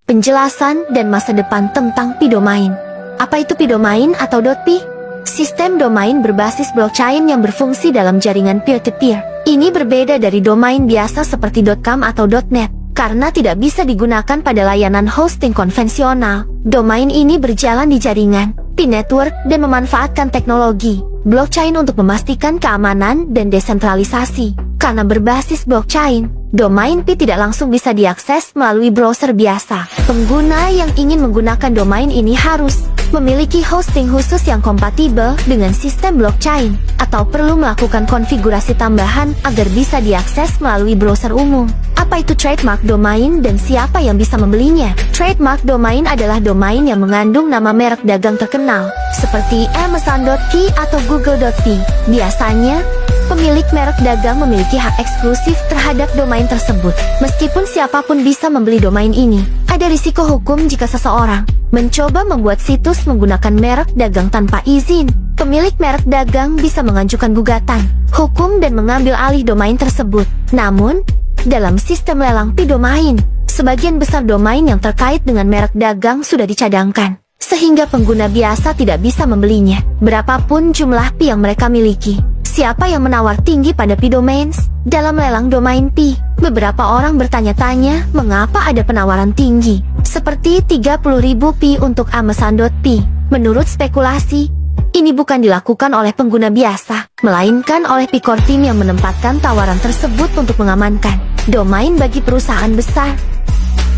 penjelasan dan masa depan tentang Pi domain. Apa itu Pi domain atau .pi? Sistem domain berbasis blockchain yang berfungsi dalam jaringan peer-to-peer. Ini berbeda dari domain biasa seperti .com atau .net, karena tidak bisa digunakan pada layanan hosting konvensional. Domain ini berjalan di jaringan Pi network dan memanfaatkan teknologi blockchain untuk memastikan keamanan dan desentralisasi. Karena berbasis blockchain, domain Pi tidak langsung bisa diakses melalui browser biasa. Pengguna yang ingin menggunakan domain ini harus memiliki hosting khusus yang kompatibel dengan sistem blockchain, atau perlu melakukan konfigurasi tambahan agar bisa diakses melalui browser umum. Apa itu trademark domain dan siapa yang bisa membelinya? Trademark domain adalah domain yang mengandung nama merek dagang terkenal, seperti Amazon.pi atau Google.pi. Biasanya, pemilik merek dagang memiliki hak eksklusif terhadap domain tersebut. Meskipun siapapun bisa membeli domain ini, ada risiko hukum jika seseorang mencoba membuat situs menggunakan merek dagang tanpa izin. Pemilik merek dagang bisa mengajukan gugatan hukum dan mengambil alih domain tersebut. Namun, dalam sistem lelang Pi domain, sebagian besar domain yang terkait dengan merek dagang sudah dicadangkan, sehingga pengguna biasa tidak bisa membelinya, berapapun jumlah Pi yang mereka miliki. Siapa yang menawar tinggi pada Pi domains? Dalam lelang domain Pi, beberapa orang bertanya-tanya mengapa ada penawaran tinggi, seperti 30.000 Pi untuk Amazon.pi. Menurut spekulasi, ini bukan dilakukan oleh pengguna biasa, melainkan oleh Pi Core Team yang menempatkan tawaran tersebut untuk mengamankan domain bagi perusahaan besar.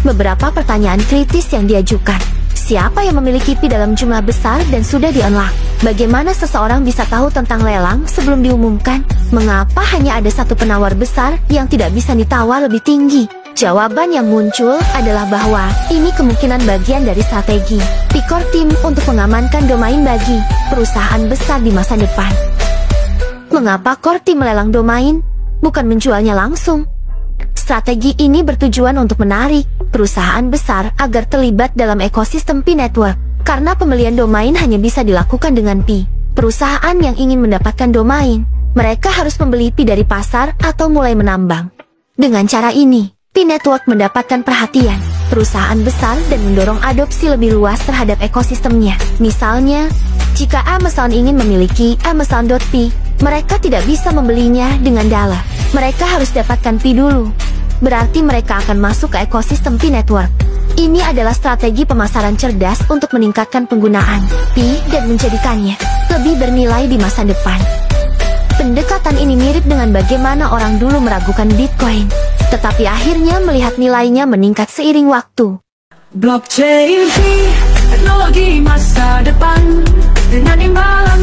Beberapa pertanyaan kritis yang diajukan. Siapa yang memiliki Pi dalam jumlah besar dan sudah di-unlock? Bagaimana seseorang bisa tahu tentang lelang sebelum diumumkan? Mengapa hanya ada satu penawar besar yang tidak bisa ditawar lebih tinggi? Jawaban yang muncul adalah bahwa ini kemungkinan bagian dari strategi Pi Core Team untuk mengamankan domain bagi perusahaan besar di masa depan. Mengapa Core Team melelang domain, bukan menjualnya langsung? Strategi ini bertujuan untuk menarik perusahaan besar agar terlibat dalam ekosistem Pi Network. Karena pembelian domain hanya bisa dilakukan dengan Pi. Perusahaan yang ingin mendapatkan domain, mereka harus membeli Pi dari pasar atau mulai menambang. Dengan cara ini, Pi Network mendapatkan perhatian perusahaan besar dan mendorong adopsi lebih luas terhadap ekosistemnya. Misalnya, jika Amazon ingin memiliki Amazon.pi, mereka tidak bisa membelinya dengan dollar. Mereka harus dapatkan Pi dulu. Berarti mereka akan masuk ke ekosistem Pi Network. Ini adalah strategi pemasaran cerdas untuk meningkatkan penggunaan Pi dan menjadikannya lebih bernilai di masa depan. Pendekatan ini mirip dengan bagaimana orang dulu meragukan Bitcoin, tetapi akhirnya melihat nilainya meningkat seiring waktu. Blockchain Pi, teknologi masa depan dengan imbalan